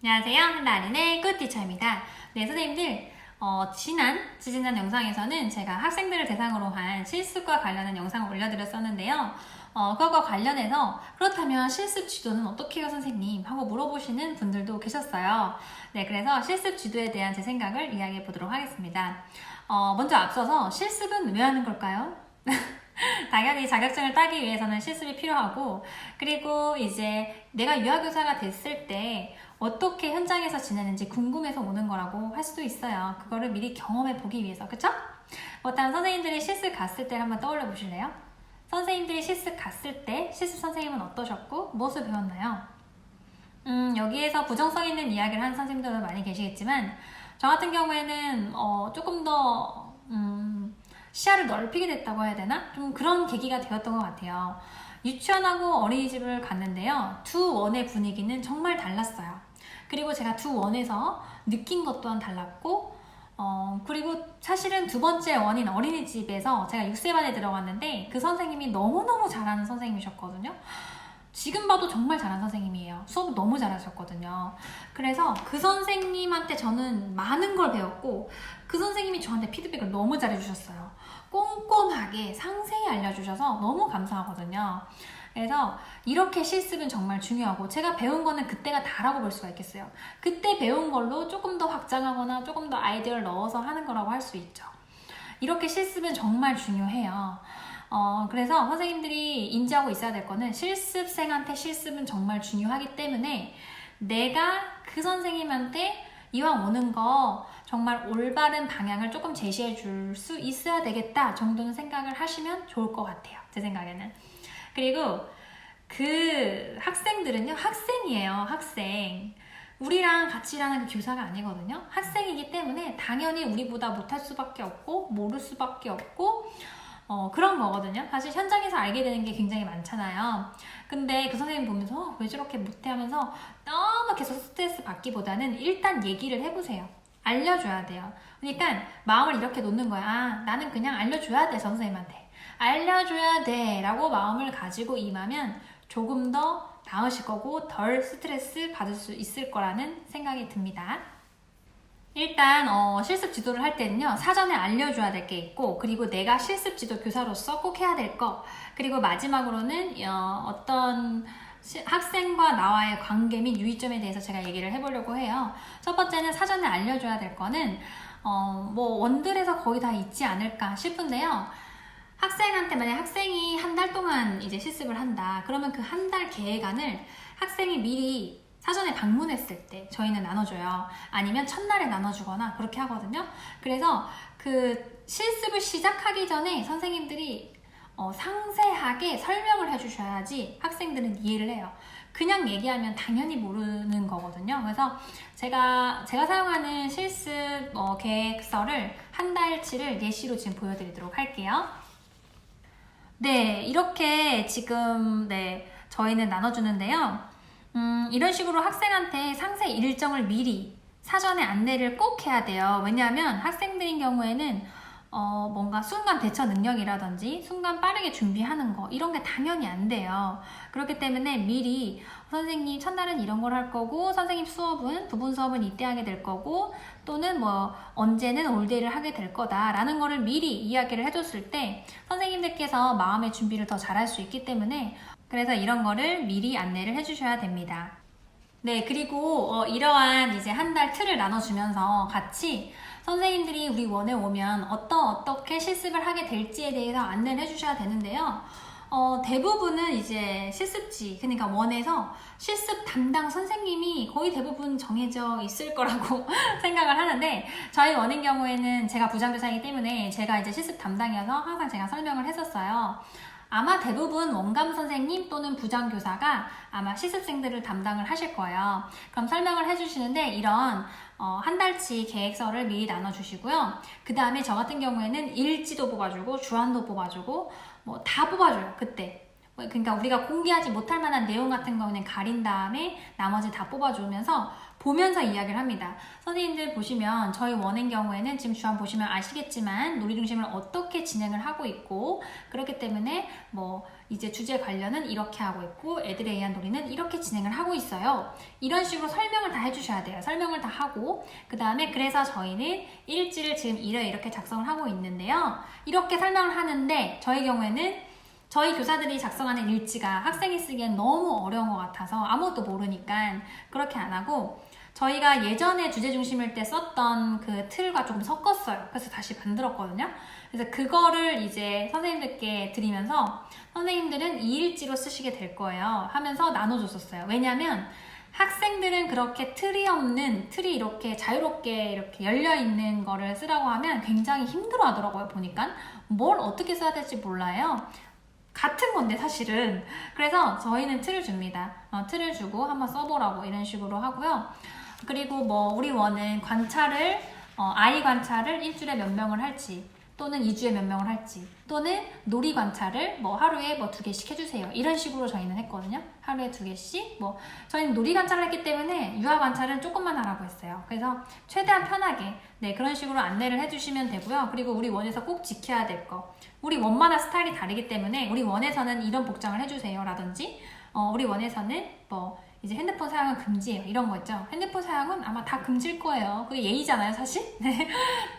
안녕하세요. 한달인의 굿티처입니다. 네, 선생님들, 지난 영상에서는 제가 학생들을 대상으로 한 실습과 관련한 영상을 올려드렸었는데요. 그것과 관련해서 그렇다면 실습 지도는 어떻게 해요, 선생님? 하고 물어보시는 분들도 계셨어요. 네, 그래서 실습 지도에 대한 제 생각을 이야기해 보도록 하겠습니다. 먼저 앞서서 실습은 왜 하는 걸까요? 당연히 자격증을 따기 위해서는 실습이 필요하고, 그리고 이제 내가 유아교사가 됐을 때 어떻게 현장에서 지내는지 궁금해서 오는 거라고 할 수도 있어요. 그거를 미리 경험해 보기 위해서, 그쵸? 일단 선생님들이 실습 갔을 때 한번 떠올려 보실래요? 선생님들이 실습 갔을 때 실습 선생님은 어떠셨고 무엇을 배웠나요? 여기에서 부정성 있는 이야기를 하는 선생님들도 많이 계시겠지만, 저 같은 경우에는 조금 더 시야를 넓히게 됐다고 해야 되나? 좀 그런 계기가 되었던 것 같아요. 유치원하고 어린이집을 갔는데요. 두 원의 분위기는 정말 달랐어요. 그리고 제가 두 원에서 느낀 것 또한 달랐고, 그리고 사실은 두 번째 원인 어린이집에서 제가 6세반에 들어갔는데 그 선생님이 너무너무 잘하는 선생님이셨거든요. 지금 봐도 정말 잘하는 선생님이에요. 수업 너무 잘하셨거든요. 그래서 그 선생님한테 저는 많은 걸 배웠고, 그 선생님이 저한테 피드백을 너무 잘해주셨어요. 꼼꼼하게 상세히 알려주셔서 너무 감사하거든요. 그래서 이렇게 실습은 정말 중요하고, 제가 배운 거는 그때가 다라고 볼 수가 있겠어요. 그때 배운 걸로 조금 더 확장하거나 조금 더 아이디어를 넣어서 하는 거라고 할 수 있죠. 이렇게 실습은 정말 중요해요. 그래서 선생님들이 인지하고 있어야 될 거는, 실습생한테 실습은 정말 중요하기 때문에 내가 그 선생님한테 이왕 오는 거 정말 올바른 방향을 조금 제시해 줄 수 있어야 되겠다 정도는 생각을 하시면 좋을 것 같아요. 제 생각에는. 그리고 그 학생들은요, 학생이에요. 학생. 우리랑 같이 일하는 그 교사가 아니거든요. 학생이기 때문에 당연히 우리보다 못할 수밖에 없고 모를 수밖에 없고 그런 거거든요. 사실 현장에서 알게 되는 게 굉장히 많잖아요. 근데 그 선생님 보면서 왜 저렇게 못해 하면서 너무 계속 스트레스 받기보다는 일단 얘기를 해보세요. 알려줘야 돼요. 그러니까 마음을 이렇게 놓는 거야. 아, 나는 그냥 알려줘야 돼, 선생님한테. 알려줘야 돼 라고 마음을 가지고 임하면 조금 더 나으실 거고 덜 스트레스 받을 수 있을 거라는 생각이 듭니다. 일단 실습 지도를 할 때는요, 사전에 알려줘야 될 게 있고, 그리고 내가 실습 지도 교사로서 꼭 해야 될 거, 그리고 마지막으로는 어떤 학생과 나와의 관계 및 유의점에 대해서 제가 얘기를 해보려고 해요. 첫 번째는 사전에 알려줘야 될 거는 뭐 원들에서 거의 다 있지 않을까 싶은데요. 학생한테 만약 학생이 한 달 동안 이제 실습을 한다. 그러면 그 한 달 계획안을 학생이 미리 사전에 방문했을 때 저희는 나눠줘요. 아니면 첫날에 나눠주거나 그렇게 하거든요. 그래서 그 실습을 시작하기 전에 선생님들이 상세하게 설명을 해주셔야지 학생들은 이해를 해요. 그냥 얘기하면 당연히 모르는 거거든요. 그래서 제가 사용하는 실습 계획서를 한 달치를 예시로 지금 보여드리도록 할게요. 네, 이렇게 지금 저희는 나눠주는데요. 이런 식으로 학생한테 상세 일정을 미리 사전에 안내를 꼭 해야 돼요. 왜냐하면 학생들인 경우에는 뭔가 순간 대처 능력이라든지 순간 빠르게 준비하는 거, 이런 게 당연히 안 돼요. 그렇기 때문에 미리 선생님 첫날은 이런 걸 할 거고, 선생님 수업은 부분 수업은 이때 하게 될 거고, 또는 뭐 언제는 올데이를 하게 될 거다라는 거를 미리 이야기를 해줬을 때 선생님들께서 마음의 준비를 더 잘할 수 있기 때문에, 그래서 이런 거를 미리 안내를 해주셔야 됩니다. 네, 그리고 이러한 이제 한 달 틀을 나눠주면서 같이 선생님들이 우리 원에 오면 어떻게 실습을 하게 될지에 대해서 안내를 해주셔야 되는데요. 대부분은 이제 실습지, 그러니까 원에서 실습 담당 선생님이 거의 대부분 정해져 있을 거라고 생각을 하는데, 저희 원인 경우에는 제가 부장교사이기 때문에 제가 이제 실습 담당이어서 항상 제가 설명을 했었어요. 아마 대부분 원감 선생님 또는 부장교사가 아마 실습생들을 담당을 하실 거예요. 그럼 설명을 해주시는데, 이런 한 달치 계획서를 미리 나눠주시고요. 그 다음에 저 같은 경우에는 일지도 뽑아주고 주안도 뽑아주고 뭐 다 뽑아줘요. 그때 그러니까 우리가 공개하지 못할 만한 내용 같은 거는 가린 다음에 나머지 다 뽑아주면서 보면서 이야기를 합니다. 선생님들 보시면 저희 원의 경우에는 지금 주안 보시면 아시겠지만 놀이 중심을 어떻게 진행을 하고 있고, 그렇기 때문에 뭐 이제 주제 관련은 이렇게 하고 있고 애들에 의한 놀이는 이렇게 진행을 하고 있어요. 이런 식으로 설명을 다 해주셔야 돼요. 설명을 다 하고 그 다음에 그래서 저희는 일지를 지금 이렇게 작성을 하고 있는데요. 이렇게 설명을 하는데 저희 경우에는 저희 교사들이 작성하는 일지가 학생이 쓰기엔 너무 어려운 것 같아서 아무것도 모르니까 그렇게 안 하고, 저희가 예전에 주제 중심일 때 썼던 그 틀과 조금 섞었어요. 그래서 다시 만들었거든요. 그래서 그거를 이제 선생님들께 드리면서 선생님들은 이 일지로 쓰시게 될 거예요 하면서 나눠줬었어요. 왜냐면 학생들은 그렇게 틀이 없는, 틀이 이렇게 자유롭게 이렇게 열려있는 거를 쓰라고 하면 굉장히 힘들어 하더라고요. 보니까 뭘 어떻게 써야 될지 몰라요. 같은 건데 사실은. 그래서 저희는 틀을 줍니다. 틀을 주고 한번 써보라고 이런 식으로 하고요. 그리고 뭐 우리 원은 관찰을 아이 관찰을 일주일에 몇 명을 할지, 또는 2주에 몇 명을 할지, 또는 놀이 관찰을 뭐 하루에 뭐 2개씩 해주세요. 이런 식으로 저희는 했거든요. 하루에 2개씩. 뭐 저희는 놀이 관찰을 했기 때문에 유아 관찰은 조금만 하라고 했어요. 그래서 최대한 편하게 그런 식으로 안내를 해주시면 되고요. 그리고 우리 원에서 꼭 지켜야 될 거, 우리 원마다 스타일이 다르기 때문에 우리 원에서는 이런 복장을 해주세요 라든지, 우리 원에서는 뭐 이제 핸드폰 사용은 금지예요 이런 거 있죠. 핸드폰 사용은 아마 다 금지일 거예요. 그게 예의잖아요 사실. 네.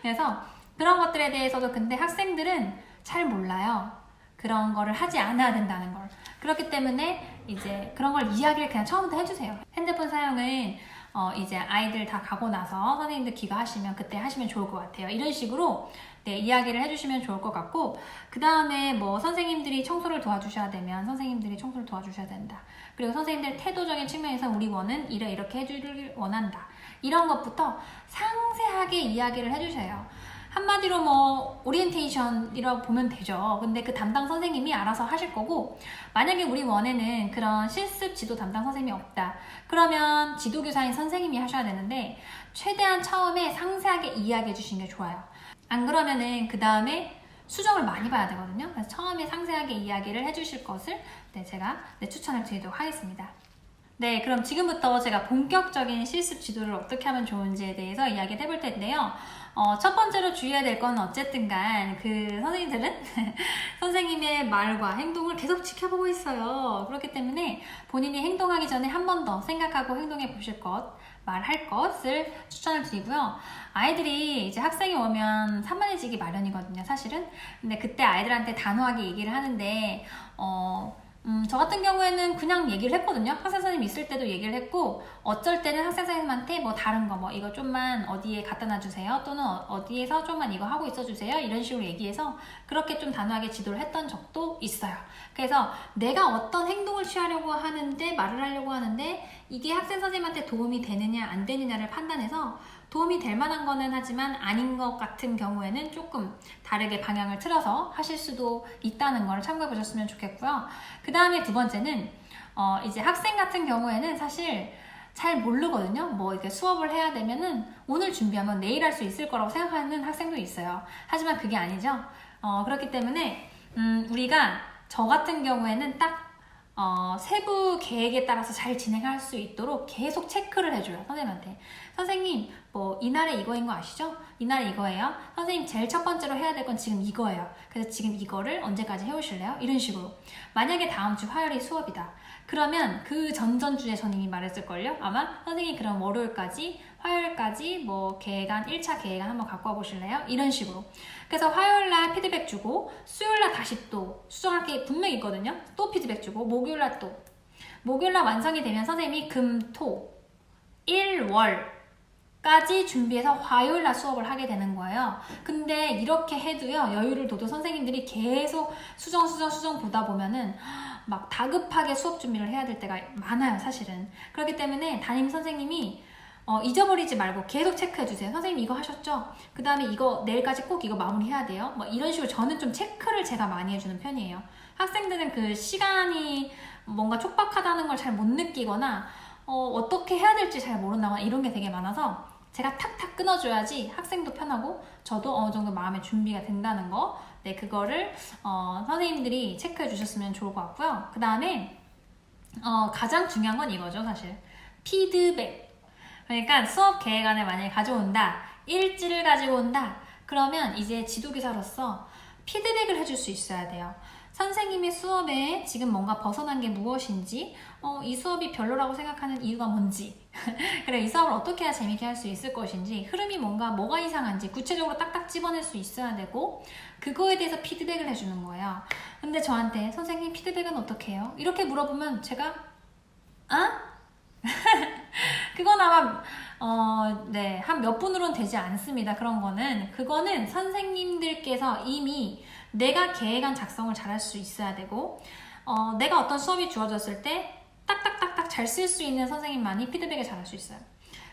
그래서 그런 것들에 대해서도 근데 학생들은 잘 몰라요. 그런 거를 하지 않아야 된다는 걸. 그렇기 때문에 이제 그런 걸 이야기를 그냥 처음부터 해주세요. 핸드폰 사용은 이제 아이들 다 가고 나서 선생님들 귀가하시면 그때 하시면 좋을 것 같아요. 이런 식으로 이야기를 해주시면 좋을 것 같고, 그 다음에 뭐 선생님들이 청소를 도와주셔야 되면 선생님들이 청소를 도와주셔야 된다. 그리고 선생님들 태도적인 측면에서 우리 원은 이렇게 해주길 원한다. 이런 것부터 상세하게 이야기를 해주셔요. 한마디로 뭐 오리엔테이션이라고 보면 되죠. 근데 그 담당 선생님이 알아서 하실 거고, 만약에 우리 원에는 그런 실습 지도 담당 선생님이 없다. 그러면 지도교사인 선생님이 하셔야 되는데 최대한 처음에 상세하게 이야기해 주시는 게 좋아요. 안 그러면은 그 다음에 수정을 많이 봐야 되거든요. 그래서 처음에 상세하게 이야기를 해주실 것을 제가 추천을 드리도록 하겠습니다. 그럼 지금부터 제가 본격적인 실습 지도를 어떻게 하면 좋은지에 대해서 이야기를 해볼 텐데요. 첫 번째로 주의해야 될 건 어쨌든 간 그 선생님들은 선생님의 말과 행동을 계속 지켜보고 있어요. 그렇기 때문에 본인이 행동하기 전에 한 번 더 생각하고 행동해 보실 것, 말할 것을 추천을 드리고요. 아이들이 이제 학생이 오면 산만해지기 마련이거든요 사실은. 근데 그때 아이들한테 단호하게 얘기를 하는데 저 같은 경우에는 그냥 얘기를 했거든요. 학생 선생님 있을 때도 얘기를 했고, 어쩔 때는 학생 선생님한테 뭐 다른 거, 뭐 이거 좀만 어디에 갖다 놔주세요, 또는 어디에서 좀만 이거 하고 있어주세요, 이런 식으로 얘기해서 그렇게 좀 단호하게 지도를 했던 적도 있어요. 그래서 내가 어떤 행동을 취하려고 하는데, 말을 하려고 하는데 이게 학생 선생님한테 도움이 되느냐 안 되느냐를 판단해서 도움이 될 만한 거는 하지만 아닌 것 같은 경우에는 조금 다르게 방향을 틀어서 하실 수도 있다는 걸 참고해 보셨으면 좋겠고요. 그 다음에 두 번째는 이제 학생 같은 경우에는 사실 잘 모르거든요. 뭐 이렇게 수업을 해야 되면은 오늘 준비하면 내일 할 수 있을 거라고 생각하는 학생도 있어요. 하지만 그게 아니죠. 그렇기 때문에 우리가 저 같은 경우에는 딱 세부 계획에 따라서 잘 진행할 수 있도록 계속 체크를 해줘요. 선생님한테. 선생님 뭐 이날에 이거인 거 아시죠? 이날에 이거예요. 선생님 제일 첫 번째로 해야 될 건 지금 이거예요. 그래서 지금 이거를 언제까지 해오실래요? 이런 식으로. 만약에 다음 주 화요일이 수업이다. 그러면 그 전전주에 전 이미 말했을걸요? 아마 선생님이 그럼 월요일까지 화요일까지 뭐 계획안 1차 계획안 한번 갖고 와 보실래요? 이런 식으로. 그래서 화요일날 피드백 주고 수요일날 다시 또 수정할 게 분명히 있거든요. 또 피드백 주고 목요일날 또. 목요일날 완성이 되면 선생님이 금, 토, 일, 월까지 준비해서 화요일날 수업을 하게 되는 거예요. 근데 이렇게 해도요, 여유를 둬도 선생님들이 계속 수정 보다 보면은 막 다급하게 수업 준비를 해야 될 때가 많아요 사실은. 그렇기 때문에 담임 선생님이 잊어버리지 말고 계속 체크해주세요. 선생님 이거 하셨죠? 그 다음에 이거 내일까지 꼭 이거 마무리해야 돼요. 뭐 이런 식으로 저는 좀 체크를 제가 많이 해주는 편이에요. 학생들은 그 시간이 뭔가 촉박하다는 걸 잘 못 느끼거나 어떻게 해야 될지 잘 모른다거나 이런 게 되게 많아서 제가 탁탁 끊어줘야지 학생도 편하고 저도 어느 정도 마음의 준비가 된다는 거 네, 그거를 선생님들이 체크해 주셨으면 좋을 것 같고요. 그 다음에 가장 중요한 건 이거죠, 사실. 피드백. 그러니까 수업 계획안을 만약에 가져온다, 일지를 가지고 온다, 그러면 이제 지도교사로서 피드백을 해줄 수 있어야 돼요. 선생님이 수업에 지금 뭔가 벗어난 게 무엇인지, 이 수업이 별로라고 생각하는 이유가 뭔지, 그래, 이 수업을 어떻게 해야 재밌게 할 수 있을 것인지, 흐름이 뭐가 이상한지 구체적으로 딱딱 집어낼 수 있어야 되고, 그거에 대해서 피드백을 해주는 거예요. 근데 저한테 선생님 피드백은 어떻게 해요? 이렇게 물어보면 제가 그건 아마 네, 한 몇 분으로는 되지 않습니다. 그거는 선생님들께서 이미 내가 계획안 작성을 잘할 수 있어야 되고, 내가 어떤 수업이 주어졌을 때 딱딱딱딱 잘 쓸 수 있는 선생님만이 피드백을 잘할 수 있어요.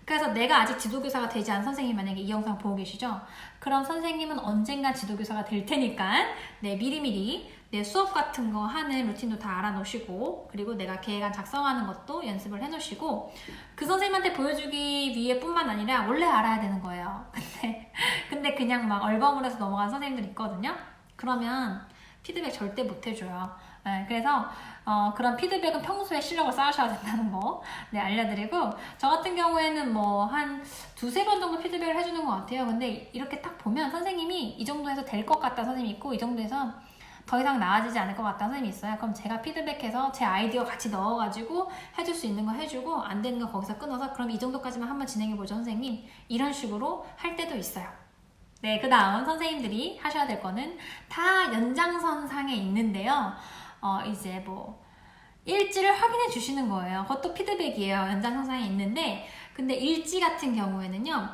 그래서 내가 아직 지도교사가 되지 않은 선생님 만약에 이 영상 보고 계시죠? 그럼 선생님은 언젠가 지도교사가 될 테니까 네, 미리미리 내 수업 같은 거 하는 루틴도 다 알아놓으시고, 그리고 내가 계획안 작성하는 것도 연습을 해놓으시고, 그 선생님한테 보여주기 위해 뿐만 아니라 원래 알아야 되는 거예요. 근데 그냥 막 얼버무려서 넘어가는 선생님들 있거든요. 그러면 피드백 절대 못 해줘요. 네, 그래서 그런 피드백은 평소에 실력을 쌓으셔야 된다는 거 네, 알려드리고, 저 같은 경우에는 뭐 한 두세 번 정도 피드백을 해주는 것 같아요. 근데 이렇게 딱 보면 선생님이 이 정도에서 될 것 같다는 선생님이 있고, 이 정도에서 더 이상 나아지지 않을 것 같다는 선생님이 있어요. 그럼 제가 피드백해서 제 아이디어 같이 넣어가지고 해줄 수 있는 거 해주고, 안 되는 거 거기서 끊어서 그럼 이 정도까지만 한번 진행해보죠 선생님, 이런 식으로 할 때도 있어요. 네, 그 다음 선생님들이 하셔야 될 거는 다 연장선상에 있는데요. 이제 뭐 일지를 확인해 주시는 거예요. 그것도 피드백이에요. 연장선상에 있는데, 근데 일지 같은 경우에는요,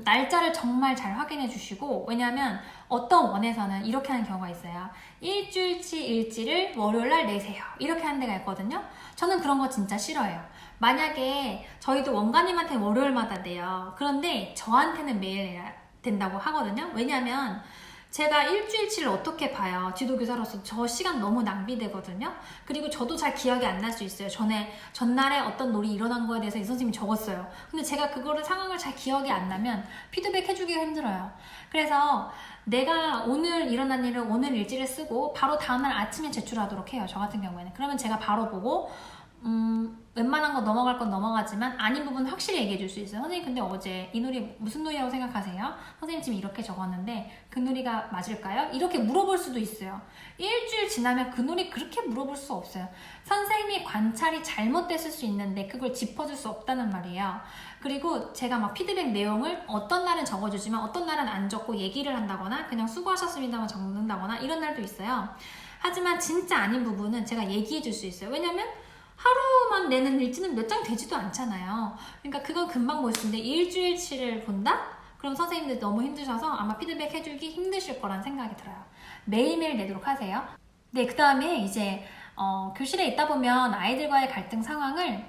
날짜를 정말 잘 확인해 주시고, 왜냐하면 어떤 원에서는 이렇게 하는 경우가 있어요. 일주일치 일지를 월요일날 내세요, 이렇게 하는 데가 있거든요. 저는 그런 거 진짜 싫어해요. 만약에 저희도 원가님한테 월요일마다 내요. 그런데 저한테는 매일 내야 된다고 하거든요. 왜냐하면 제가 일주일치를 어떻게 봐요? 지도교사로서 저 시간 너무 낭비되거든요. 그리고 저도 잘 기억이 안 날 수 있어요. 전날에 어떤 놀이 일어난 거에 대해서 이 선생님이 적었어요. 근데 제가 그거를 상황을 잘 기억이 안 나면 피드백 해주기가 힘들어요. 그래서 내가 오늘 일어난 일을 오늘 일지를 쓰고 바로 다음날 아침에 제출하도록 해요. 저 같은 경우에는. 그러면 제가 바로 보고 웬만한 거 넘어갈 건 넘어가지만 아닌 부분 확실히 얘기해 줄 수 있어요. 선생님, 근데 어제 이 놀이 무슨 놀이라고 생각하세요? 선생님 지금 이렇게 적었는데 그 놀이가 맞을까요? 이렇게 물어볼 수도 있어요. 일주일 지나면 그 놀이 그렇게 물어볼 수 없어요. 선생님이 관찰이 잘못됐을 수 있는데 그걸 짚어줄 수 없다는 말이에요. 그리고 제가 막 피드백 내용을 어떤 날은 적어주지만 어떤 날은 안 적고 얘기를 한다거나 그냥 수고하셨습니다만 적는다거나 이런 날도 있어요. 하지만 진짜 아닌 부분은 제가 얘기해 줄 수 있어요. 왜냐면 하루만 내는 일지는 몇 장 되지도 않잖아요. 그러니까 그건 금방 볼 수 있는데 일주일치를 본다? 그럼 선생님들 너무 힘드셔서 아마 피드백 해주기 힘드실 거란 생각이 들어요. 매일매일 내도록 하세요. 네, 그 다음에 이제 교실에 있다 보면 아이들과의 갈등 상황을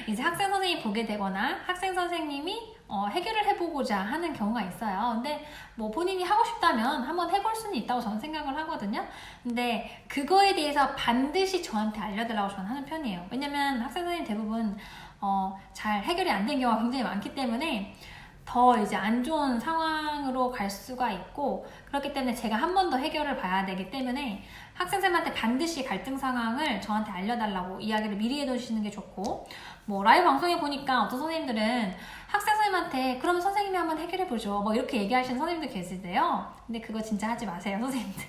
이제 학생 선생님이 보게 되거나 학생 선생님이 해결을 해보고자 하는 경우가 있어요. 근데 뭐 본인이 하고 싶다면 한번 해볼 수는 있다고 저는 생각을 하거든요. 근데 그거에 대해서 반드시 저한테 알려달라고 저는 하는 편이에요. 왜냐면 학생 선생님 대부분 잘 해결이 안 된 경우가 굉장히 많기 때문에 더 이제 안 좋은 상황으로 갈 수가 있고, 그렇기 때문에 제가 한 번 더 해결을 봐야 되기 때문에 학생들한테 반드시 갈등 상황을 저한테 알려달라고 이야기를 미리 해두시는 게 좋고, 뭐 라이브 방송에 보니까 어떤 선생님들은 학생 선생님한테 그럼 선생님이 한번 해결해보죠 뭐 이렇게 얘기하시는 선생님들 계시대요. 근데 그거 진짜 하지 마세요, 선생님들.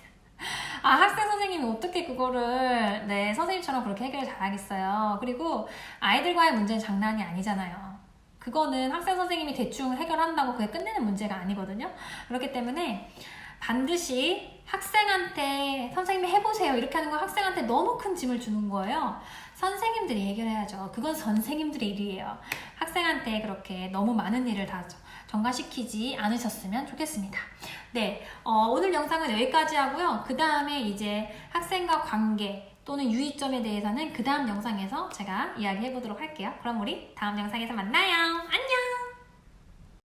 학생 선생님이 어떻게 그거를 선생님처럼 그렇게 해결을 잘하겠어요. 그리고 아이들과의 문제는 장난이 아니잖아요. 그거는 학생 선생님이 대충 해결한다고 그게 끝내는 문제가 아니거든요. 그렇기 때문에 반드시 학생한테 선생님이 해보세요 이렇게 하는 건 학생한테 너무 큰 짐을 주는 거예요. 선생님들이 해결해야죠. 그건 선생님들의 일이에요. 학생한테 그렇게 너무 많은 일을 다 전가시키지 않으셨으면 좋겠습니다. 네, 오늘 영상은 여기까지 하고요. 그 다음에 이제 학생과 관계 또는 유의점에 대해서는 그 다음 영상에서 제가 이야기해 보도록 할게요. 그럼 우리 다음 영상에서 만나요. 안녕!